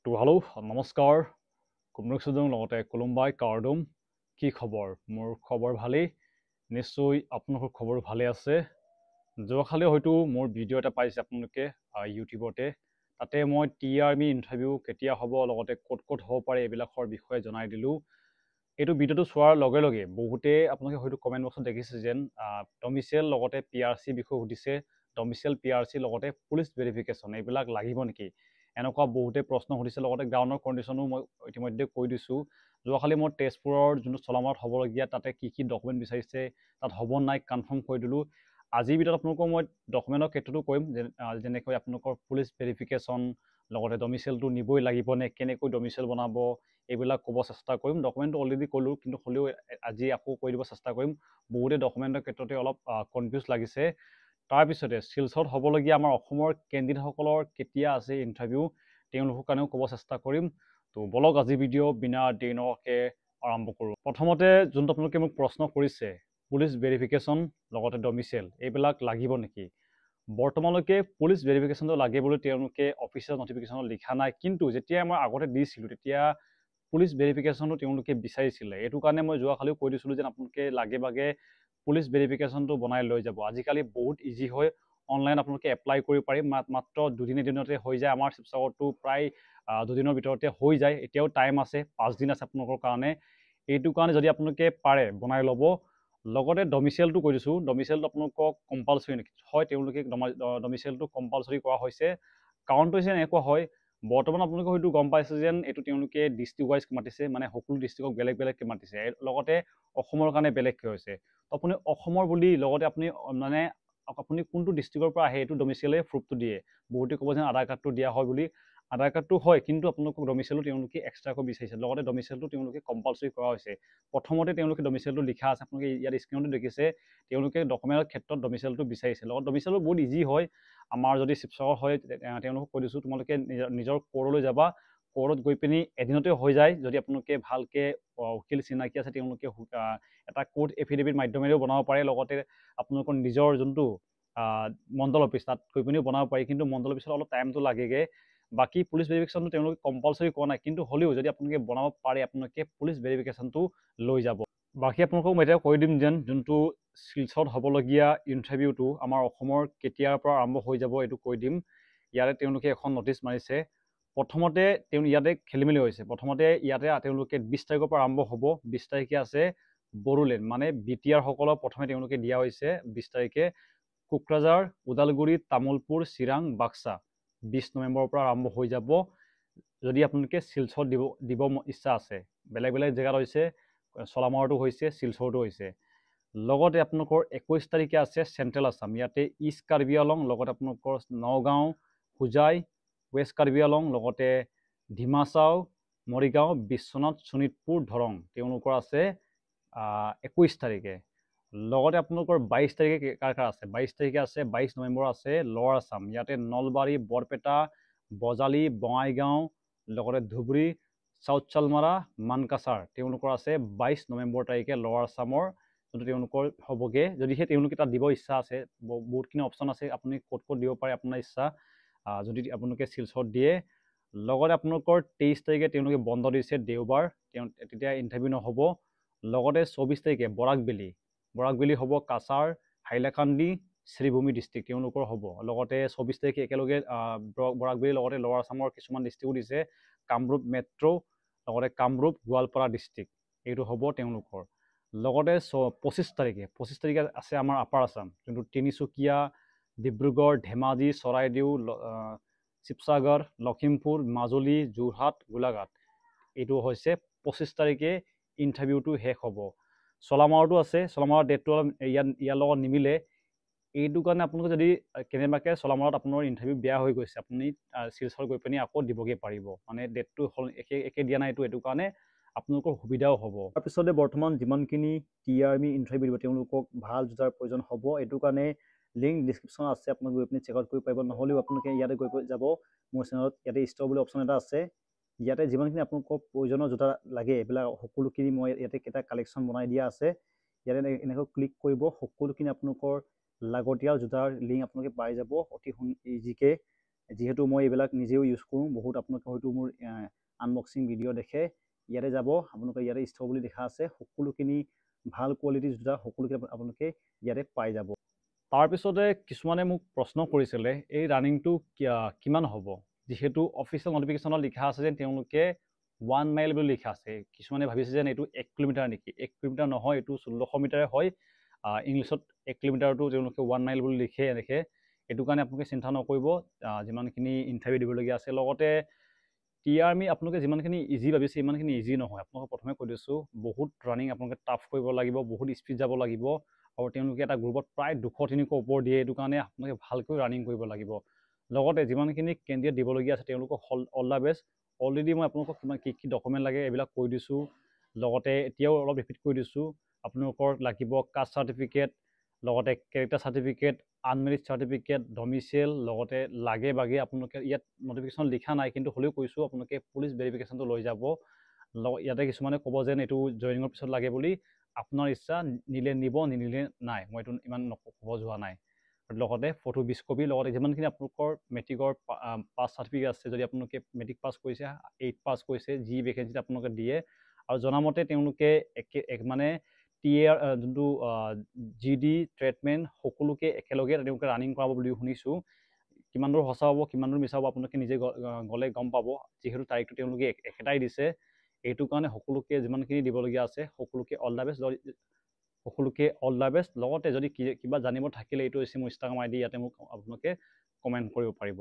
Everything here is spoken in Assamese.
তো হেল্ল' নমস্কাৰ কুমৰুক সুদং লগতে কোলম্বাই কাৰ্ডুম কি খবৰ মোৰ খবৰ ভালেই নিশ্চয় আপোনালোকৰ খবৰ ভালে আছে যোৱাকালি হয়তো মোৰ ভিডিঅ' এটা পাইছে আপোনালোকে ইউটিউবতে তাতে মই টিআৰমি ইণ্টাৰভিউ কেতিয়া হ'ব লগতে ক'ত হ'ব পাৰে এইবিলাকৰ বিষয়ে জনাই দিলোঁ এইটো ভিডিঅ'টো চোৱাৰ লগে লগে বহুতে আপোনালোকে হয়তো কমেণ্ট বক্সত দেখিছে যেন ডমিচিয়েল লগতে পিআৰচি বিষয়ে সুধিছে ডমিচিয়েল পিআৰচি লগতে পুলিচ ভেৰিফিকেশ্যন এইবিলাক লাগিব নেকি এনেকুৱা বহুতে প্ৰশ্ন সুধিছে লগতে গ্ৰাউণ্ডৰ কণ্ডিশ্যনো মই ইতিমধ্যে কৈ দিছোঁ যোৱাকালি মই তেজপুৰৰ যোনটো চলামাৰত হ'বলগীয়া তাতে কি ডকুমেণ্ট বিচাৰিছে তাত হ'ব নাই কনফাৰ্ম কৰি দিলোঁ আজিৰ ভিতৰত আপোনালোকক মই ডকুমেণ্টৰ ক্ষেত্ৰতো কৰিম যেনেকৈ আপোনালোকৰ পুলিচ ভেৰিফিকেশ্যন লগতে ডমিচিয়েলটো নিবই লাগিব নে কেনেকৈ ডমিচিয়েল বনাব এইবিলাক ক'ব চেষ্টা কৰিম ডকুমেণ্টটো অলৰেডি ক'লোঁ কিন্তু হ'লেও আজি আকৌ কৈ দিব চেষ্টা কৰিম বহুতে ডকুমেণ্টৰ ক্ষেত্ৰতে অলপ কনফিউজ লাগিছে তাৰপিছতে শিলচৰত হ'বলগীয়া আমাৰ অসমৰ কেণ্ডিডেটসকলৰ কেতিয়া আছে ইণ্টাৰভিউ তেওঁলোকৰ কাৰণেও ক'ব চেষ্টা কৰিম তো বলক আজি ভিডিঅ' বিনা দেৰিনকে আৰম্ভ কৰোঁ প্ৰথমতে যোনটো আপোনালোকে মোক প্ৰশ্ন কৰিছে পুলিচ ভেৰিফিকেশ্যন লগতে ডমিচিয়েল এইবিলাক লাগিব নেকি বৰ্তমানলৈকে পুলিচ ভেৰিফিকেশ্যনটো লাগে বুলি তেওঁলোকে অফিচিয়েল নটিফিকেশ্যনত লিখা নাই কিন্তু যেতিয়া মই আগতে দিছিলোঁ তেতিয়া পুলিচ ভেৰিফিকেশ্যনটো তেওঁলোকে বিচাৰিছিলে এইটো কাৰণে মই যোৱাকালিও কৈ দিছিলোঁ যেন আপোনালোকে লাগে ভাগে পুলিচ ভেৰিফিকেশ্যনটো বনাই লৈ যাব আজিকালি বহুত ইজি হয় অনলাইন আপোনালোকে এপ্লাই কৰিব পাৰি মাত্ৰ দুদিন এদিনতে হৈ যায় আমাৰ শিৱসাগৰটো প্ৰায় দুদিনৰ ভিতৰতে হৈ যায় এতিয়াও টাইম আছে 5 দিন আছে আপোনালোকৰ কাৰণে এইটো কাৰণে যদি আপোনালোকে পাৰে বনাই ল'ব লগতে ডমিচিয়েলটো কৈ দিছোঁ ডমিচিয়েলটো আপোনালোকক কম্পালচৰি হয় তেওঁলোকে ডমিচিয়েলটো কম্পালচৰি কৰা হৈছে কাৰণটো হৈছে এনেকুৱা হয় বৰ্তমান আপোনালোকে হয়তো গম পাইছে যেন এইটো তেওঁলোকে ডিষ্ট্ৰিক্ট ৱাইজ মাতিছে মানে সকলো ডিষ্ট্ৰিক্টক বেলেগকৈ মাতিছে লগতে অসমৰ কাৰণে বেলেগকৈ হৈছে আপুনি অসমৰ বুলি লগতে আপুনি মানে আপুনি কোনটো ডিষ্ট্ৰিক্টৰ পৰা আহে এইটো ডমিচিয়েলে প্ৰুফটো দিয়ে বহুতে ক'ব যেন আধাৰ কাৰ্ডটো দিয়া হয় বুলি আধাৰ কাৰ্ডটো হয় কিন্তু আপোনালোকক ডমিচিয়েলটো তেওঁলোকে এক্সট্ৰাকৈ বিচাৰিছে লগতে ডমিচিয়েলটো তেওঁলোকে কম্পালচৰি কৰা হৈছে প্ৰথমতে তেওঁলোকে ডমিচিয়েলটো লিখা আছে আপোনালোকে ইয়াত স্ক্ৰীণতো দেখিছে তেওঁলোকে ডকুমেণ্টৰ ক্ষেত্ৰত ডমিচিয়েলটো বিচাৰিছে লগত ডমিচিয়েলটো বহুত ইজি হয় আমাৰ যদি শিৱসাগৰ হয় তেওঁলোকক কৈ দিছোঁ তোমালোকে নিজৰ কোৰ্টলৈ যাবা কোৰ্টত গৈ পিনি এদিনতে হৈ যায় যদি আপোনালোকে ভালকৈ উকিল চিনাকি আছে তেওঁলোকে এটা কোৰ্ট এফিডেভিট মাধ্যমেৰেও বনাব পাৰে লগতে আপোনালোকৰ নিজৰ যোনটো মণ্ডল অফিচ তাত গৈ পিনিও বনাব পাৰি কিন্তু মণ্ডল অফিচত অলপ টাইমটো লাগেগৈ বাকী পুলিচ ভেৰিফিকেশ্যনটো তেওঁলোকে কম্পালচৰি কৰা নাই কিন্তু হ'লেও যদি আপোনালোকে বনাব পাৰে আপোনালোকে পুলিচ ভেৰিফিকেশ্যনটো লৈ যাব বাকী আপোনালোকক মই এতিয়া কৈ দিম যেন যোনটো শিলচৰত হ'বলগীয়া ইণ্টাৰভিউটো আমাৰ অসমৰ কেতিয়াৰ পৰা আৰম্ভ হৈ যাব এইটো কৈ দিম ইয়াতে তেওঁলোকে এখন নটিচ মাৰিছে প্ৰথমতে ইয়াতে খেলি মেলি হৈছে প্ৰথমতে ইয়াতে তেওঁলোকে 20 তাৰিখৰ পৰা আৰম্ভ হ'ব 20 তাৰিখে আছে বড়োলেণ্ড মানে বিটিআৰসকলক প্ৰথমে তেওঁলোকে দিয়া হৈছে 20 তাৰিখে কোকৰাঝাৰ ওদালগুৰি তামুলপুৰ চিৰাং বাক্সা 20 নৱেম্বৰৰ পৰা আৰম্ভ হৈ যাব যদি আপোনালোকে শিলচৰত দিব ইচ্ছা আছে বেলেগ বেলেগ জেগাত হৈছে চলামাৰতো হৈছে শিলচৰতো হৈছে লগতে আপোনালোকৰ 21 তাৰিখে আছে চেণ্ট্ৰেল আছাম ইয়াতে ইষ্ট কাৰ্বি আলং লগতে আপোনালোকৰ নগাঁও হোজাই ৱেষ্ট কাৰ্বি আলং লগতে ডিমাচাও মৰিগাঁও বিশ্বনাথ শোণিতপুৰ দৰং তেওঁলোকৰ আছে 21 তাৰিখে লগতে আপোনালোকৰ 22 তাৰিখে কাৰ আছে 22 তাৰিখে আছে 22 নৱেম্বৰ আছে লৱাৰ আছাম ইয়াতে নলবাৰী বৰপেটা বজালী বঙাইগাঁও লগতে ধুবুৰী চাউথ চালমাৰা মানকাছাৰ তেওঁলোকৰ আছে 22 নৱেম্বৰ তাৰিখে লৱাৰ আছামৰ যোনটো তেওঁলোকৰ হ'বগৈ যদিহে তেওঁলোকে তাত দিব ইচ্ছা আছে বহুতখিনি অপশ্যন আছে আপুনি ক'ত দিব পাৰে আপোনাৰ ইচ্ছা যদি আপোনালোকে শিলচৰত দিয়ে লগতে আপোনালোকৰ 23 তাৰিখে তেওঁলোকে বন্ধ দিছে দেওবাৰ তেতিয়া ইণ্টাৰভিউ নহ'ব লগতে 24 তাৰিখে বৰাকবেলি হ'ব কাছাৰ হাইলাকান্দি শ্ৰীভূমি ডিষ্ট্ৰিক্ট তেওঁলোকৰ হ'ব লগতে 24 তাৰিখে একেলগে বৰাকবেলিৰ লগতে লৱাৰ আছামৰ কিছুমান ডিষ্ট্ৰিক্টো দিছে কামৰূপ মেট্ৰ' লগতে কামৰূপ গোৱালপাৰা ডিষ্ট্ৰিক্ট এইটো হ'ব তেওঁলোকৰ লগতে 25 তাৰিখে আছে আমাৰ আপাৰ আছাম যোনটো তিনিচুকীয়া ডিব্ৰুগড় ধেমাজি চৰাইদেউ শিৱসাগৰ লখিমপুৰ মাজুলী যোৰহাট গোলাঘাট এইটো হৈছে 25 তাৰিখে ইণ্টাৰভিউটো শেষ হ'ব চলামাৰতো আছে চলামাৰৰ ডেটটো অলপ ইয়াৰ লগত নিমিলে এইটো কাৰণে আপোনালোকে যদি কেনেবাকৈ চলামাৰত আপোনাৰ ইণ্টাৰভিউ বেয়া হৈ গৈছে আপুনি শিলচৰ গৈ পিনি আকৌ দিবগৈ পাৰিব মানে ডেটটো একে দিয়া নাই এইটো কাৰণে আপোনালোকৰ সুবিধাও হ'ব তাৰপিছতে বৰ্তমান যিমানখিনি টিআৰমি ইণ্টাৰভিউ দিব তেওঁলোকক ভাল জোতাৰ প্ৰয়োজন হ'ব এইটো কাৰণে লিংক ডিছক্ৰিপশ্যন আছে আপোনালোকে গৈ পিনি চেক আউট কৰিব পাৰিব নহ'লেও আপোনালোকে ইয়াতে গৈ যাব মোৰ চেনেলত ইয়াতে ষ্ট'ৰ বুলি অপশ্যন এটা আছে ইয়াতে যিমানখিনি আপোনালোকক প্ৰয়োজনীয় জোতা লাগে এইবিলাক সকলোখিনি মই ইয়াতে এটা কালেকশ্যন বনাই দিয়া আছে ইয়াতে এনেকৈ ক্লিক কৰিব সকলোখিনি আপোনালোকৰ লাগতিয়াল জোতাৰ লিংক আপোনালোকে পাই যাব অতি ইজিকৈ যিহেতু মই এইবিলাক নিজেও ইউজ কৰোঁ, বহুত আপোনালোকে হয়তো মোৰ আনবক্সিং ভিডিঅ' দেখে। ইয়াতে যাব, আপোনালোকে ইয়াতে ষ্ট'ৰ বুলি দেখা আছে, সকলোখিনি ভাল কোৱালিটিৰ জোতা সকলোখিনি আপোনালোকে ইয়াতে পাই যাব। তাৰপিছতে কিছুমানে মোক প্ৰশ্ন কৰিছিলে এই ৰানিংটো কিমান হ'ব, যিহেতু অফিচিয়েল নটিফিকেশ্যনত লিখা আছে যেন তেওঁলোকে 1 মাইল বুলি লিখা আছে। কিছুমানে ভাবিছে যেন এইটো 1 কিলোমিটাৰ নেকি। 1 কিলোমিটাৰ নহয়, এইটো 1600 মিটাৰে হয়। ইংলিছত 1 কিলোমিটাৰটো তেওঁলোকে 1 মাইল বুলি লিখে এনেকৈ। এইটো কাৰণে আপোনালোকে চিন্তা নকৰিব, যিমানখিনি ইণ্টাৰভিউ দিবলগীয়া আছে। লগতে টিআৰমি আপোনালোকে যিমানখিনি ইজি ভাবিছে ইমানখিনি ইজি নহয়। আপোনালোকক প্ৰথমে কৈ দিছোঁ, বহুত ৰানিং আপোনালোকে টাফ কৰিব লাগিব, বহুত স্পীড যাব লাগিব, আৰু তেওঁলোকে এটা গ্ৰুপত প্ৰায় 200-300 ওপৰ দিয়ে। এইটো কাৰণে আপোনালোকে ভালকৈ ৰানিং কৰিব লাগিব। লগতে যিমানখিনি কেণ্ডিডেট দিবলগীয়া আছে তেওঁলোকক অল দ্য বেষ্ট। অলৰেডি মই আপোনালোকক কিমান কি ডকুমেণ্ট লাগে এইবিলাক কৈ দিছোঁ। লগতে এতিয়াও অলপ ৰিপিট কৰি দিছোঁ, আপোনালোকৰ লাগিব কাষ্ট চাৰ্টিফিকেট, লগতে character certificate, unmarried certificate, domicile, লগতে লাগে আপোনালোকে ইয়াত নটিফিকেশ্যন লিখা নাই, কিন্তু হ'লেও কৈছোঁ আপোনালোকে পুলিচ ভেৰিফিকেশ্যনটো লৈ যাব। ইয়াতে কিছুমানে ক'ব যেন এইটো জইনিঙৰ পিছত লাগে বুলি। আপোনাৰ ইচ্ছা, নিলে নিব, নিনিলে নাই। মই এইটো ইমান ক'ব যোৱা নাই। লগতে ফটো 20 কপি, লগতে যিমানখিনি আপোনালোকৰ মেট্ৰিকৰ পাছ চাৰ্টিফিকেট আছে, যদি আপোনালোকে মেট্ৰিক পাছ কৰিছে, 8 পাছ কৰিছে, যি ভেকেঞ্চিত আপোনালোকে দিয়ে, আৰু জনামতে তেওঁলোকে মানে টিএৰ যোনটো GD ট্ৰেডমেন সকলোকে একেলগে তেওঁলোকে ৰানিং কৰাব বুলি শুনিছোঁ। কিমান দূৰ সঁচা হ'ব কিমান দূৰ মিছা হ'ব আপোনালোকে নিজে গ'লে গম পাব, যিহেতু তাৰিখটো তেওঁলোকে একেটাই দিছে। এইটো কাৰণে সকলোকে যিমানখিনি দিবলগীয়া আছে সকলোকে অল দ্য বেষ্ট। লগতে যদি কিবা জানিব থাকিলে এইটো হৈছে মোৰ ইনষ্টাগ্ৰাম ID, ইয়াতে মোক আপোনালোকে কমেণ্ট কৰিব পাৰিব।